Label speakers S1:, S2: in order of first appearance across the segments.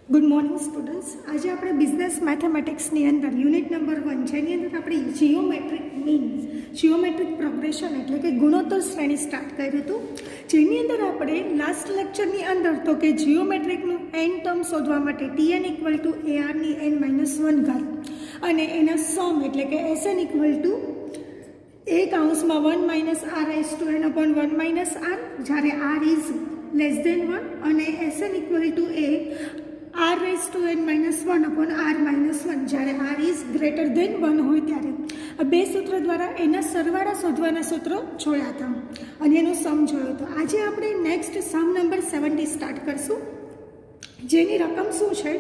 S1: Good morning students. आज आप business mathematics अंदर यूनिट नंबर 1 जेनी अंदर आप जियोमेट्रिक मीन जियोमेट्रिक प्रोग्रेशन एटले के गुणोत्तर श्रेणी स्टार्ट कर्युं हतुं, जेनी अंदर आपणे लास्ट लेक्चरनी अंदर तो कि जियोमेट्रिकनुं एन टर्म शोधवा माटे tn = AR ની n-1 घात अने एना सम एटले के Sn = a काउंसमां 1 - r/n/1 - r જ્યારે r ઇઝ લેસ ધેન 1 અને Sn = a r/n-1/r-1 જ્યારે r ઇઝ ગ્રેટર ધેન 1 હોય ત્યારે આ બે સૂત્ર દ્વારા એના સરવાળા શોધવાના સૂત્રો જોયા હતા અને એનો સમ જોયો હતો। આજે આપણે નેક્સ્ટ સમ નંબર 70 સ્ટાર્ટ કરશું, જેની રકમ શું છે?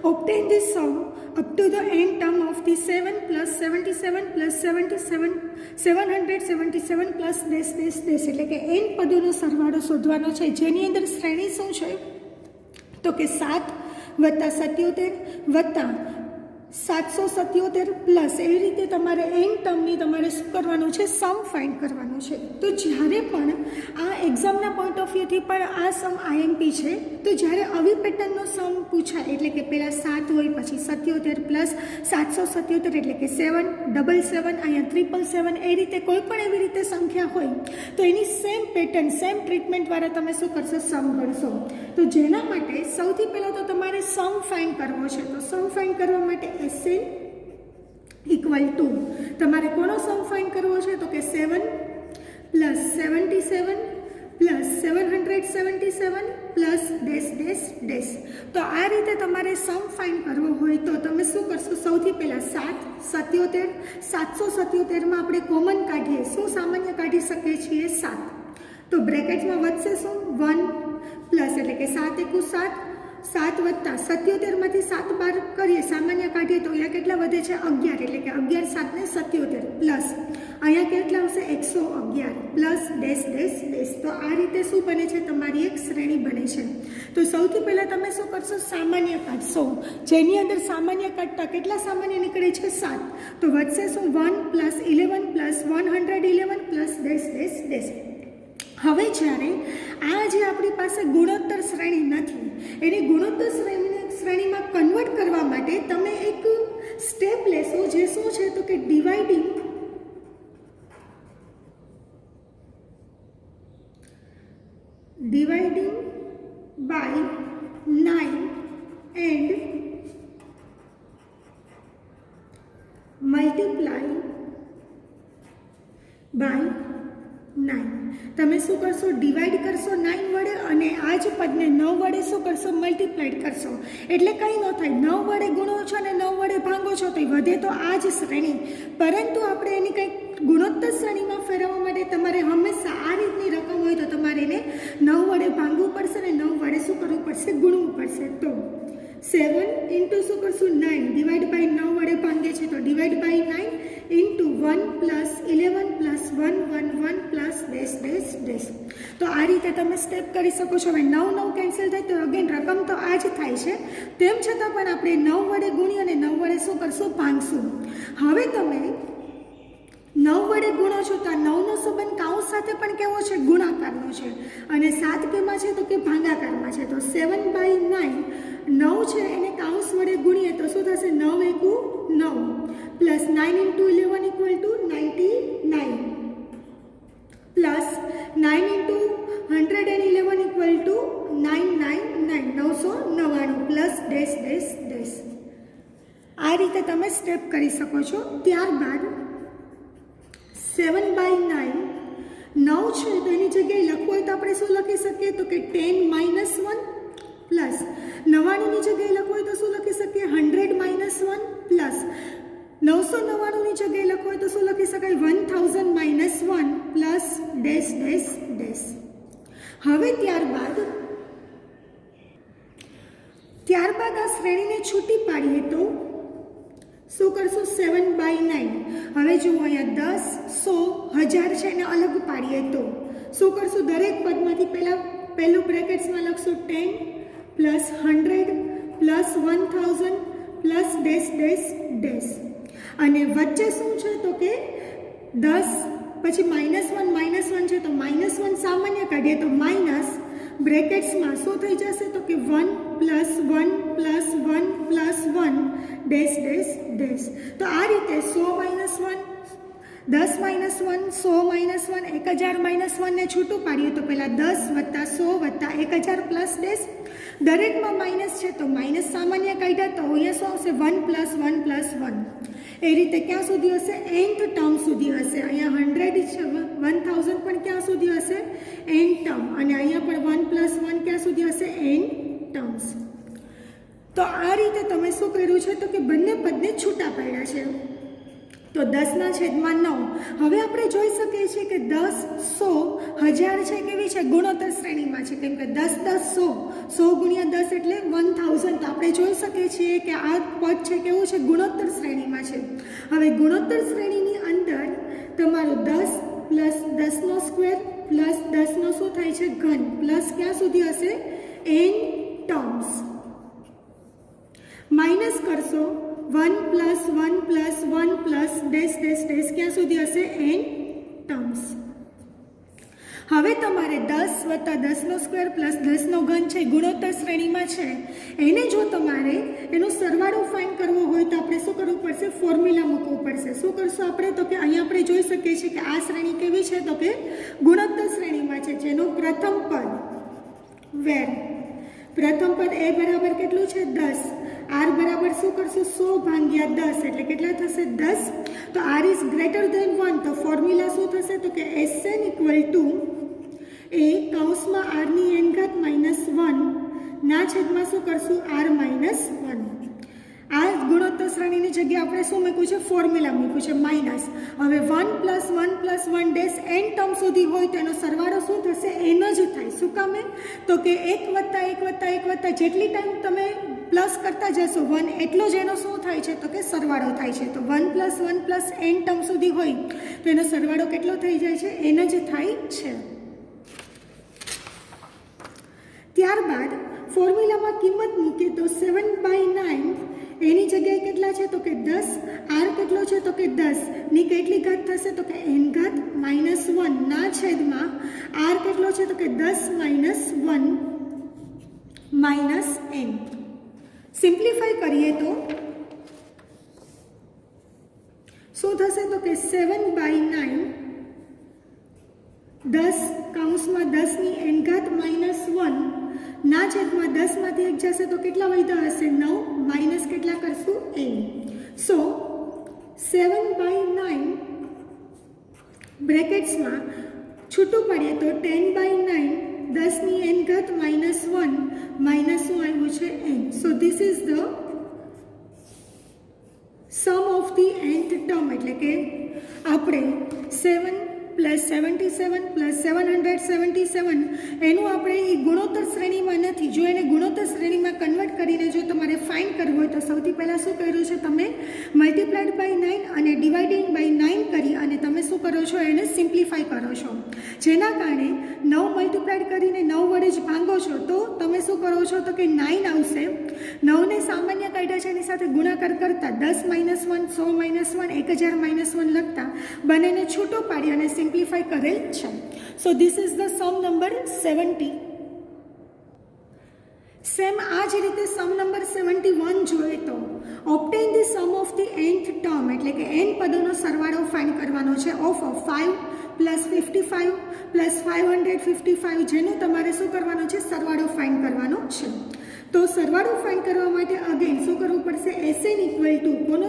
S1: obtain this sum up to the n term of the 7 + 77 + 77 777 plus this એટલે કે n પદોનો સરવાળો શોધવાનો છે, જેની અંદર શ્રેણી શું છે તો કે 7 + 77 + 777 પ્લસ એવી રીતે તમારે એન ટર્મની તમારે શું કરવાનું છે? સમ ફાઇન્ડ કરવાનો છે। તો જ્યારે પણ આ એક્ઝામના પોઈન્ટ ઓફ વ્યૂથી પણ આ સમ આઈએમપી છે, તો જ્યારે આવી પેટર્નનો સમ પૂછાય એટલે કે પહેલાં 7 હોય, પછી 77 પ્લસ 777 એટલે કે 777, અહીંયા 777, એ રીતે કોઈ પણ એવી રીતે સંખ્યા હોય તો એની સેમ પેટર્ન સેમ ટ્રીટમેન્ટવાળા તમે શું કરશો? સમ ગણશો। તો જેના માટે સૌથી પહેલાં તો તમારે સમ ફાઇન્ડ કરવો છે। તો સમ ફાઇન્ડ કરવા માટે Sn = તમારે કોનો સમ ફાઇન્ડ કરવો છે તો કે 7 + 77 + 777 + તો આ રીતે તમારે સમ ફાઇન્ડ કરવો હોય તો તમે શું કરશો? સૌથી પહેલાં 7 77 777માં આપણે કોમન કાઢીએ, શું સામાન્ય કાઢી શકીએ છીએ? 7। તો બ્રેકેટમાં વધશે શું? 1 પ્લસ એટલે કે 7 × 7 7 વત્તા 77માંથી 7 બાર કરીએ, સામાન્ય કાઢીએ તો અહીંયા કેટલા વધે છે? 11 એટલે કે 11 7 ને 77 પ્લસ અહીંયા કેટલા આવશે? 111 પ્લસ તો આ રીતે શું બને છે? તમારી એક શ્રેણી બને છે। તો સૌથી પહેલાં તમે શું કરશો? સામાન્ય કાઢશો, જેની અંદર સામાન્ય કાઢતા કેટલા સામાન્ય નીકળે છે? 7। તો વધશે શું? 1 + 11 + 111 + હવે જ્યારે આ જે આપણી પાસે ગુણોત્તર શ્રેણી નથી, એને ગુણોત્તર શ્રેણીમાં કન્વર્ટ કરવા માટે તમે એક સ્ટેપ લેશો, જે શું છે તો કે dividing by 9 and multiply by 9। તમે શું કરશો? ડિવાઈડ કરશો 9 વડે અને આ જ પદને 9 વડે શું કરશો? મલ્ટીપ્લાઇડ કરશો। એટલે કંઈ ન થાય, 9 વડે ગુણો છો અને 9 વડે ભાંગો છો તો વધે તો આ જ શ્રેણી, પરંતુ આપણે એની કંઈક ગુણોત્તર શ્રેણીમાં ફેરવવા માટે તમારે હંમેશા આ રીતની રકમ હોય તો તમારે એને 9 વડે ભાંગવું પડશે અને 9 વડે શું કરવું પડશે? ગુણવું પડશે। તો 7 × શું કરશું? 9 ડિવાઈડ બાય 9 વડે ભાંગે છે તો ડિવાઈડ બાય 9 × 1 + 11 + 111 +। તો આ રીતે તમે સ્ટેપ કરી શકો છો। હવે 9 9 કેન્સલ થાય તો અગેન રકમ તો આ જ થાય છે, તેમ છતાં પણ આપણે 9 વડે ગુણી અને 9 વડે શું કરશું? ભાંગશું। હવે તમે 9 વડે ગુણો છો તો આ 9નો સંબંધ કાઉન્સ સાથે પણ કેવો છે? ગુણાકારનો છે, અને 7 કેમાં છે તો કે ભાગાકારમાં છે। તો 7/9 9 છે એને કાઉન્સ વડે ગુણીએ તો શું થશે? 9 × 9 પ્લસ 9 × 11 = 99 પ્લસ 9 × 111 = 999 પ્લસ આ રીતે તમે સ્ટેપ કરી શકો છો। ત્યારબાદ 7/9 9 છે તો એની જગ્યાએ લખવું હોય તો આપણે શું લખી શકીએ તો કે 10 - 1 પ્લસ 99ની જગ્યાએ લખવું હોય તો શું લખી શકીએ? 100 - 1 પ્લસ 999ની જગ્યાએ લખવું હોય તો શું લખી શકાય? 1000 - 1 પ્લસ હવે ત્યારબાદ આ શ્રેણીને છૂટી પાડીએ તો શું કરશું? 7/9 હવે જુઓ અહીંયા 10 100 1000 છે એને અલગ પાડીએ તો શું કરશું? દરેક પદમાંથી પહેલું બ્રેકેટ્સમાં લખશું 10 + 100 + 1000 + અને વચ્ચે શું છે તો કે 10 પછી -1 છે તો -1 સામાન્ય કાઢીએ તો માઇનસ બ્રેકેટ્સમાં શું થઈ જશે તો કે 1 plus 1 plus 1 plus 1 dash dash dash. તો આ રીતે 100 માઇનસ 1, 10 માઇનસ 1, 100 માઇનસ 1, 1000 માઇનસ 1 ને છૂટું પાડીએ તો પહેલાં 10 વત્તા 100 વત્તા 1000 પ્લસ ડેશ. દરેકમાં માઇનસ છે તો માઇનસ સામાન્ય કાઢ્યા તો અહીંયા શું આવશે 1 પ્લસ 1 પ્લસ 1. એ રીતે ક્યાં સુધી હશે? nth ટર્મ સુધી હશે. અહીંયા 100 છે, 1000 પણ ક્યાં સુધી હશે? n term. અને અહીંયા પણ 1 પ્લસ 1 ક્યાં સુધી હશે? n terms. તો આ રીતે તમે શું કર્યું છે તો કે બંને પદને છૂટા પાડ્યા છે. તો 10ના છેદમાં 9. હવે આપણે જોઈ શકીએ છીએ કે 10, 100, 1000 છે કેવી છે? ગુણોત્તર શ્રેણીમાં છે. કેમ કે 10 10 100, 100 ગુણ્યા 10 એટલે 1000. તો આપણે જોઈ શકીએ છીએ કે આ પદ છે કેવું છે? ગુણોત્તર શ્રેણીમાં છે. હવે ગુણોત્તર શ્રેણીની અંદર તમારું 10 પ્લસ 10નો સ્ક્વેર પ્લસ 10નો શું થાય છે? ઘન પ્લસ ક્યાં સુધી હશે? n terms. માઇનસ કરશો 1 plus 1 plus 1 plus dash dash dash ક્યાં સુધી હશે? n terms. હવે તમારે 10 વત્તા 10નો સ્ક્વેર પ્લસ 10નો ઘન છે ગુણોત્તર શ્રેણીમાં છે, એને જો તમારે એનો સરવાળો ફાઇન્ડ કરવો હોય તો આપણે શું કરવું પડશે? ફોર્મ્યુલા મૂકવું પડશે. શું કરશું આપણે? તો કે અહીંયા આપણે જોઈ શકીએ છીએ કે આ શ્રેણી કેવી છે તો કે ગુણોત્તર શ્રેણીમાં છે. જેનું પ્રથમ પદ વેર પ્રથમ પદ એ બરાબર કેટલું છે? 10. આર બરાબર શું કરશું? 100 ભાગ્યા 10 એટલે કેટલા થશે? 10. તો આર ઇઝ ગ્રેટર ધેન 1. તો ફોર્મ્યુલા શું થશે? તો કે Sn ઇક્વલ ટુ એ કૌંસમાં આરની એન ઘાત માઇનસ 1 ના છેદમાં શું કરશું? R minus 1. આ ગુણોત્તર શ્રેણીની જગ્યાએ આપણે શું મૂક્યું છે? ફોર્મ્યુલા મૂક્યું છે માઇનસ. હવે 1 plus 1 plus 1 dash n term સુધી હોય તો એનો સરવાળો શું થશે? n જ થાય. શું કામે? તો કે 1 વત્તા 1 વત્તા 1 વત્તા જેટલી ટાઈમ તમે પ્લસ કરતા જશો 1 એટલો જ એનો શું થાય છે? તો કે સરવાળો થાય છે. તો 1 પ્લસ 1 પ્લસ n ટર્મ સુધી હોય તો એનો સરવાળો કેટલો થઈ જાય છે? n જ થાય છે. ત્યારબાદ ફોર્મ્યુલામાં કિંમત મૂકીએ તો 7/9 એની જગ્યાએ કેટલા છે? તો કે 10. આર કેટલો છે? તો કે 10 ની કેટલી ઘાત થશે? તો કે n ઘાત માઇનસ 1 ના છેદમાં આર કેટલો છે? તો કે 10 માઇનસ 1 માઇનસ n. સિમ્પ્લિફાઈ કરીએ તો શું થશે? તો કે 7/9 10 કૌંસમાં 10ની n ઘાત માઇનસ 1 ના છેદમાં 10માંથી 1 જશે તો કેટલા વધ્યા હશે? 9 માઇનસ કેટલા કરશું? n. સો 7/9 બ્રેકેટ્સમાં છૂટું પાડીએ તો 10/9 10ની n ઘાત માઇનસ 1 માઇનસ શું આવ્યું છે? n. So this is the sum of the nth term. એટલે કે આપણે 7 પ્લસ 77 પ્લસ 777 એનું આપણે એ ગુણોત્તર શ્રેણીમાં નથી. જો એને ગુણોત્તર શ્રેણીમાં કન્વર્ટ કરીને જો તમારે ફાઇન્ડ કરવું હોય તો સૌથી પહેલાં શું કર્યું છે? તમે મલ્ટીપ્લાઇડ બાય 9 અને ડિવાઇડિંગ બાય 9 કરી અને તમે શું કરો છો? એને સિમ્પ્લિફાઈ કરો છો. જેના કારણે 9 મલ્ટીપ્લાઇડ કરીને 9 વડે જ ભાંગો છો તો તમે શું કરો છો? તો કે 9 આવશે. 9ને સામાન્ય કાઢ્યા છે એની સાથે ગુણાકાર કરતા 10 માઇનસ 1, 100 માઇનસ 1, 1000 માઇનસ 1 લખતા બંનેને છૂટો પાડી અને સિમ્પ્લિફાઈ કરેલ છે. So this is the sum number 70. Same આ જ રીતે સમ નંબર 71 જોઈએ તો obtain the sum of the nth term એટલે કે n પદોનો સરવાળો ફાઇન્ડ કરવાનો છે ઓફ 5 પ્લસ 55 પ્લસ 555 જેનું તમારે શું કરવાનું છે? સરવાળો ફાઇન્ડ કરવાનો છે. તો સરવાળો ફાઇન્ડ કરવા માટે અગેન શું કરવું પડશે? Sn ઇક્વલ ટુ કોનો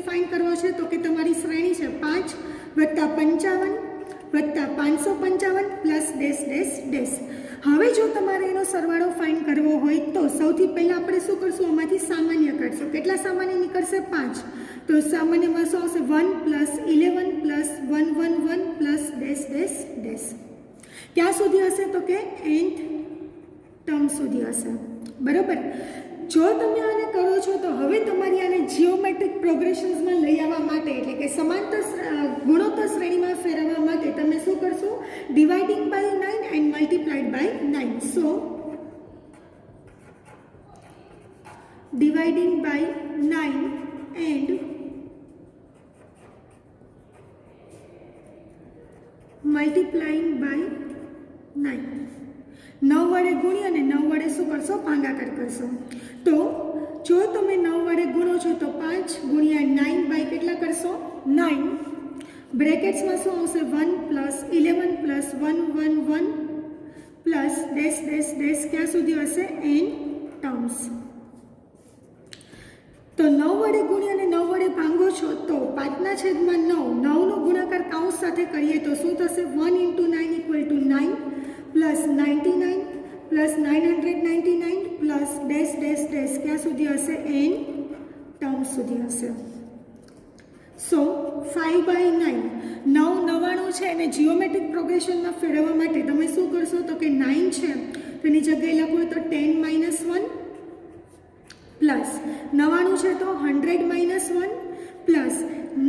S1: ફાઇન્ડ કરવો છે? તો કે તમારી શ્રેણી છે 5 વત્તા 55 વત્તા 555 પ્લસ ડેશ ડેશ ડેશ. હવે જો તમારે એનો સરવાળો ફાઇન્ડ કરવો હોય તો સૌથી પહેલાં આપણે શું કરશું? આમાંથી સામાન્ય કાઢશું. કેટલા સામાન્ય નીકળશે? 5. તો સામાન્યમાં શું આવશે? 1 plus 11 plus 111 plus dash dash dash. ક્યાં સુધી હશે? તો કે nth ટર્મ સુધી હશે. બરાબર. જો તમે આને કરો છો તો હવે તમારી આને જીઓમેટ્રિક પ્રોગ્રેશન્સમાં લઈ આવવા માટે એટલે કે સમાંતર ગુણોત્તર શ્રેણીમાં ફેરવવા માટે તમે શું કરશો? Dividing by 9 and multiplied by 9. So dividing by 9 and multiplying by 9. 9 વડે ગુણી અને 9 વડે શું કરશો? ભાગાકાર કરશો. તો જો તમે 9 વડે ગુણો છો તો 5 ગુણ્યા 9 બાય કેટલા કરશો? 9. બ્રેકેટ્સમાં શું આવશે? 1 plus 11 plus 1 1 1 plus dash dash dash ક્યાં સુધી હશે? n terms. તો 9 વડે ગુણી અને 9 વડે ભાંગો છો તો 5/9 9નો ગુણાકાર કૌંસ સાથે કરીએ તો શું થશે? 1 × 9 = 9 plus 99 plus 999 plus dash dash dash ક્યાં સુધી હશે? n ટર્મ્સ સુધી હશે. સો 5/9 99 છે અને જીઓમેટ્રિક પ્રોગ્રેશનમાં ફેરવવા માટે તમે શું કરશો? તો કે 9 છે તેની જગ્યાએ લખો તો 10 - 1 પ્લસ 99 છે તો 100 - 1 પ્લસ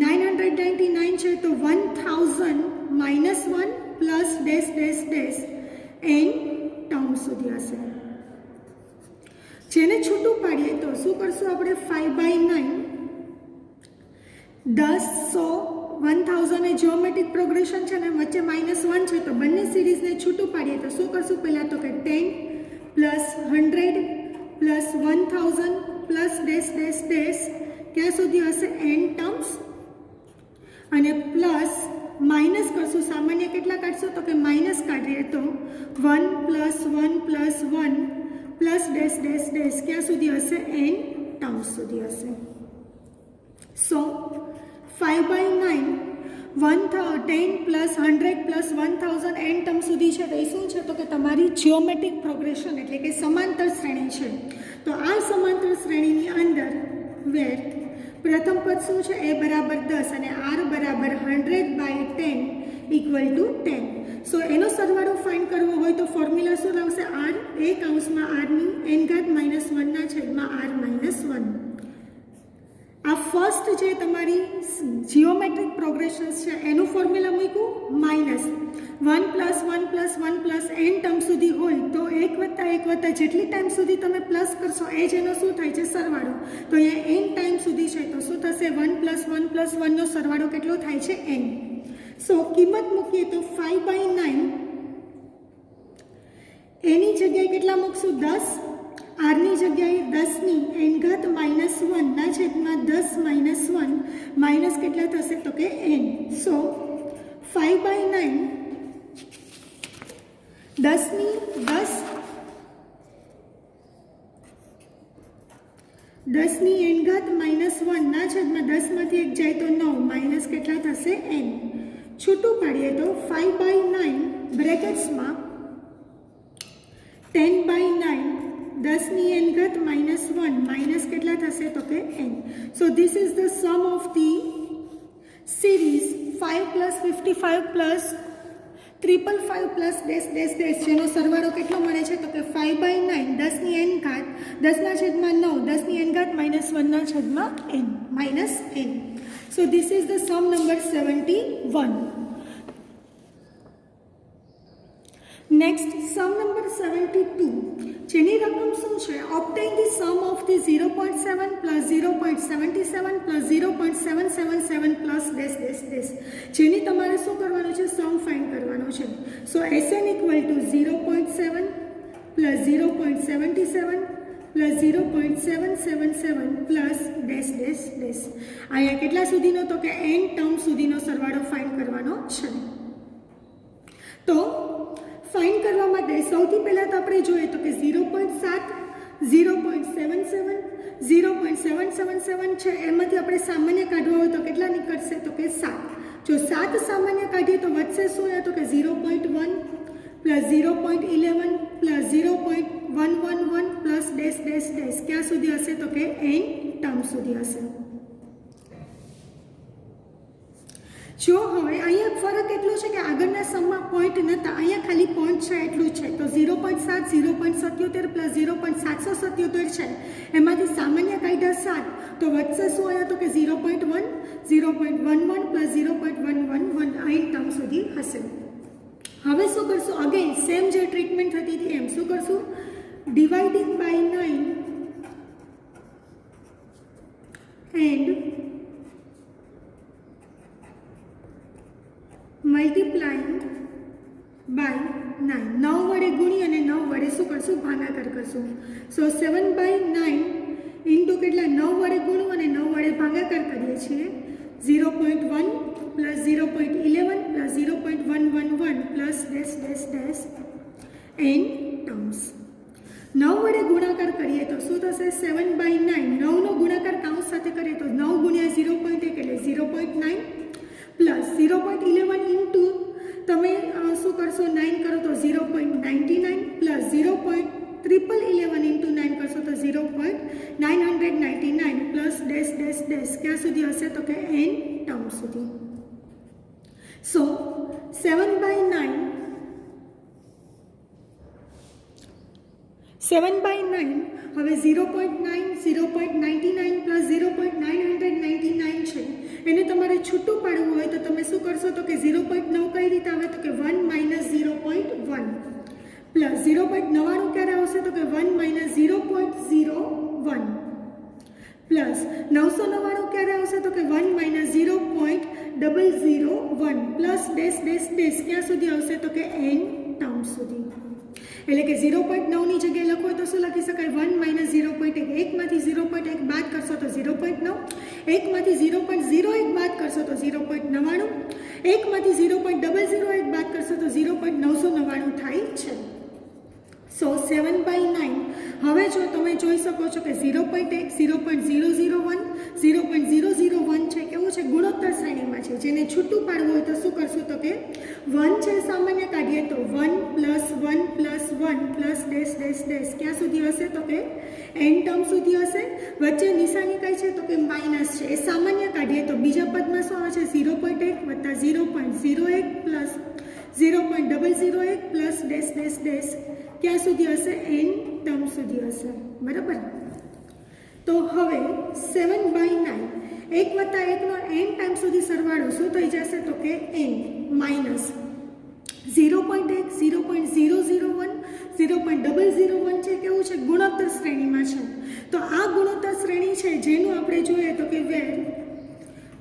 S1: 999 છે તો 1000 - 1 plus dash dash dash n term સુધી હશે. જેને છૂટું પાડીએ તો શું કરશું આપણે? 5/9 10 100 1000 એ જીઓમેટ્રિક પ્રોગ્રેશન છે ને વચ્ચે -1 છે તો બંને સિરીઝને છૂટું પાડીએ તો શું કરશું? પહેલાં તો કે 10 plus 100 plus 1000 plus dash dash dash ક્યાં સુધી હશે? n terms. અને પ્લસ માઇનસ કરશું. સામાન્ય કેટલા કાઢશો? તો કે માઇનસ કાઢીએ તો 1 plus 1 plus 1 plus dash dash dash ક્યાં સુધી હશે? n ટર્મ્સ સુધી હશે. સો 5/9 10 પ્લસ 100 પ્લસ 1000 n ટર્મ સુધી છે તો એ શું છે? તો કે તમારી જીઓમેટ્રિક પ્રોગ્રેશન એટલે કે સમાંતર શ્રેણી છે. તો આ સમાંતર શ્રેણીની અંદર વેર પ્રથમ પદ શું છે? a બરાબર 10 અને r બરાબર 100/10 = 10. સો એનો સરવાળો ફાઇન્ડ કરવો હોય તો ફોર્મ્યુલા શું લાવશે? r a કૌંસમાં r ની n-1/r-1. આ ફર્સ્ટ જે તમારી જીઓમેટ્રિક પ્રોગ્રેશન છે એનું ફોર્મ્યુલા મૂક્યું -1 plus 1 plus 1 plus n term સુધી હોય તો 1 વત્તા જેટલી ટાઈમ સુધી તમે પ્લસ કરશો એ જ એનો શું થાય છે? સરવાળો. તો અહીંયા n ટાઈમ સુધી છે તો શું થશે? 1 પ્લસ 1 પ્લસ 1નો સરવાળો કેટલો થાય છે? n. સો કિંમત મૂકીએ તો 5/9 એની જગ્યાએ કેટલા મૂકશું? 10. આરની જગ્યાએ 10ની n-1 ના છેદમાં 10 - 1 માઇનસ કેટલા થશે? તો કે n. સો 5/9 10ની n-1 ના છેદમાં 10માંથી 1 જાય તો 9 માઇનસ કેટલા થશે? n. છૂટું પાડીએ તો 5/9 બ્રેકેટ્સમાં 10/9 10ની n-1 માઇનસ કેટલા થશે? તો કે n. So this is the sum of the series 5 plus 55 plus 555 plus dash dash dash જેનો સરવાળો કેટલો મળે છે? તો કે 5/9 10ની n-ઘાત 10 ના છેદમાં 9 10ની n-ઘાત -1 ના છેદમાં n. So this is the sum number 71. Next sum number 72 જેની રકમ શું છે? Obtain the sum of the 0.7 plus 0.77 plus 0.777 plus dash dash dash જેની તમારે શું કરવાનું છે? સમ ફાઇન્ડ કરવાનો છે. So SN = 0.7 plus 0.77 plus 0.777 plus dash dash dash. અહીંયા કેટલા સુધીનો? તો કે n ટર્મ સુધીનો સરવાળો ફાઇન્ડ કરવાનો છે. તો ફાઇન્ડ કરવા માટે સૌથી પહેલાં તો આપણે જોઈએ તો કે 0.7 0.77 0.777 છે એમાંથી આપણે સામાન્ય કાઢવા હોય તો કેટલા નીકળશે? તો કે 7. જો 7 સામાન્ય કાઢીએ તો વધશે શું? તો કે 0.1 plus 0.11 plus 0.111 plus dash dash dash ક્યાં સુધી હશે? તો કે n ટર્મ સુધી હશે. જો હવે અહીંયા ફરક એટલો છે કે આગળના સમમાં પોઈન્ટ નહોતા, અહીંયા ખાલી પોઈન્ટ છે એટલું છે. તો 0.7 0.77 પ્લસ 0.777 છે એમાંથી સામાન્ય કાઢ્યા 7 તો વધશે શું? અહીંયા તો કે 0.1 0.11 પ્લસ 0.111 આ ટર્મ સુધી હશે. હવે શું કરશું? અગેન સેમ જે ટ્રીટમેન્ટ થતી હતી એમ શું કરશું? Dividing by 9 and multiplying by 9 વડે ગુણી અને 9 કરશું? ભાગાકાર કરશું. સો 7/9 ઇન્ટુ કેટલા? 9 વડે ગુણવું અને 9 વડે ભાગાકાર કરીએ છીએ. 0.1 plus 0.11 plus 0.111 plus dash dash dash n terms. 9 વડે ગુણાકાર કરીએ તો શું થશે? 7/9. 9નો ગુણાકાર કાઉન્સ સાથે કરીએ તો 9 ગુણ્યા 0.1 એટલે 0.9 પ્લસ 0.11 ઇન્ટુ તમે શું કરશો? 9 કરો તો 0.99 પ્લસ 0.11 ઇન્ટુ 9 કરશો તો 0.999 પ્લસ ડેશ ડેશ ડેશ ક્યાં સુધી હશે? તો કે n ટર્મ સુધી. સો 7/9 હવે 0.9 0.99 પ્લસ 0.999 છે એને તમારે છૂટું પાડવું હોય તો તમે શું કરશો? તો કે 0.9 કઈ રીતે આવે? તો કે 1 માઇનસ 0.1 પ્લસ 0.99 ક્યારે આવશે? તો કે 1 માઇનસ 0.01 પ્લસ 999 ક્યારે આવશે? તો કે 1 minus 0.001 plus dash dash dash ક્યાં સુધી આવશે? તો કે n ટર્મ સુધી. એટલે કે 0.9ની જગ્યાએ લખો તો શું લખી શકાય? 1 માઇનસ 0.1. 1માંથી 0.1 બાદ કરશો તો 0.9. 1માંથી 0.01 બાદ કરશો તો 0.99. 1માંથી 0.001 બાદ કરશો તો 0.999 થાય છે. સો 7/9 હવે જો તમે જોઈ શકો છો કે 0.1 0.001 0.001 છે કેવું છે? ગુણોત્તર શ્રેણીમાં છે. જેને છૂટું પાડવું હોય તો શું કરશું? તો કે 1 છે સામાન્ય કાઢીએ તો 1 plus 1 plus 1 plus dash dash dash ક્યાં સુધી હશે? તો કે n ટર્મ સુધી હશે. વચ્ચે નિશાની કઈ છે? તો કે માઇનસ છે. એ સામાન્ય કાઢીએ તો બીજા પદમાં શું આવે છે? 0.1 વત્તા 0.01 plus 0.001 plus dash dash dash ક્યાં સુધી હશે? n ટર્મ સુધી હશે. બરાબર. તો હવે 7/9 1 વત્તા 1નો n ટાઈમ સુધી સરવાળો શું થઈ જશે? તો કે n માઇનસ 0.1 0.001 0.001 છે કેવું છે? ગુણોત્તર શ્રેણીમાં છે. તો આ ગુણોત્તર શ્રેણી છે જેનું આપણે જોઈએ તો કે વેર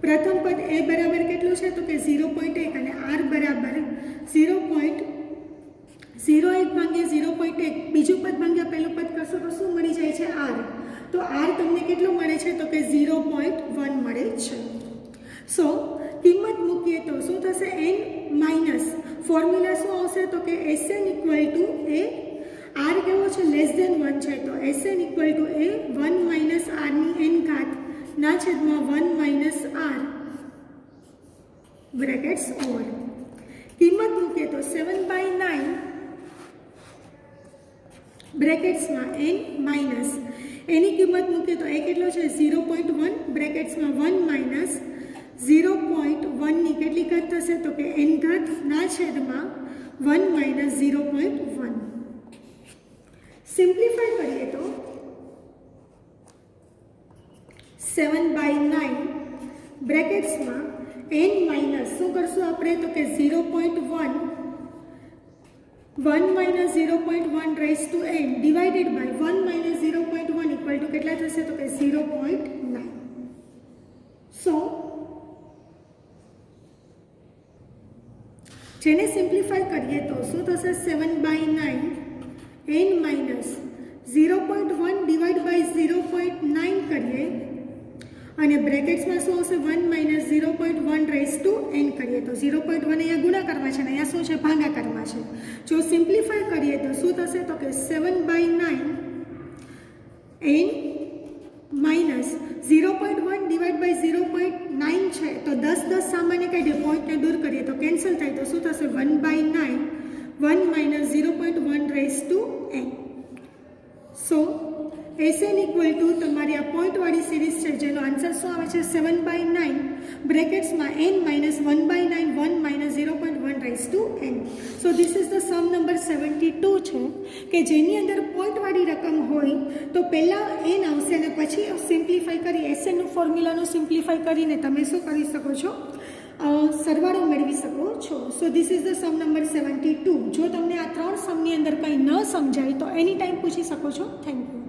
S1: પ્રથમ પદ a બરાબર કેટલું છે? તો કે 0.1 અને r બરાબર 0.01 ભાગ્યા 0.1 બીજું પદ ભાગ્યા પહેલું પદ કરશો તો શું મળી જાય છે? r. તો r તમને કેટલું મળે છે? તો કે 0.1 મળે છે. સો કિંમત મૂકીએ તો શું થશે? n માઇનસ ફોર્મ્યુલા શું આવશે? તો કે Sn ઇક્વલ ટુ એ r કેવો છે? લેસ ધેન 1 છે તો Sn ઇક્વલ ટુ એ 1 માઇનસ r ની n ઘાત ના છેદમાં 1 માઇનસ r બ્રેકેટ્સ ઓવર. કિંમત મૂકીએ તો 7/9 બ્રેકેટ્સમાં n માઇનસ એની કિંમત મૂકીએ તો એ કેટલો છે? 0.1 બ્રેકેટ્સમાં 1 માઇનસ 0.1ની કેટલી ઘાત થશે? તો કે n ઘાત ના છેદમાં 1 માઇનસ 0.1. સિમ્પ્લિફાય કરીએ તો 7/9 બ્રેકેટ્સમાં n માઇનસ શું કરશું આપણે? તો કે 0.1 1 minus 0.1 raise to n divided by 1 minus 0.1 equal to કેટલા થશે? તો કે 0.9. સો જેને સિમ્પ્લિફાય કરીએ તો શું થશે? 7/9 n માઇનસ 0.1 ડિવાઇડ બાય 0.9 કરીએ અને બ્રેકેટ્સમાં શું આવશે? 1 માઇનસ 0.1 રેઝ ટુ n કરીએ તો 0.1 અહીંયા ગુણાકારમાં છે ને અહીંયા શું છે? ભાગાકારમાં છે. જો સિમ્પ્લિફાય કરીએ તો શું થશે? તો કે 7/9 n માઇનસ 0.1 ડિવાઇડ બાય 0.9 છે તો 10 સામાન્ય કાઢીએ પોઈન્ટને દૂર કરીએ તો કેન્સલ થાય તો શું થશે? 1/9 1 minus 0.1 raise to n. So Sn equal to તમારી આ પોઈન્ટવાળી સિરીઝ છે જેનો આન્સર શું આવે છે? 7/9 બ્રેકેટ્સમાં n minus 1/9 1 minus 0.1 raise to n. So this is the sum number 72 છે કે જેની અંદર પોઈન્ટવાળી રકમ હોય તો પહેલાં n આવશે અને પછી સિમ્પ્લિફાઈ કરી Snનું ફોર્મ્યુલાનું સિમ્પ્લિફાઈ કરીને તમે શું કરી શકો છો? સરવાળો મેળવી શકો છો. So this is the sum number 72. જો તમને આ 3 સમની અંદર કંઈ ન સમજાય તો એની ટાઈમ પૂછી શકો છો. Thank you.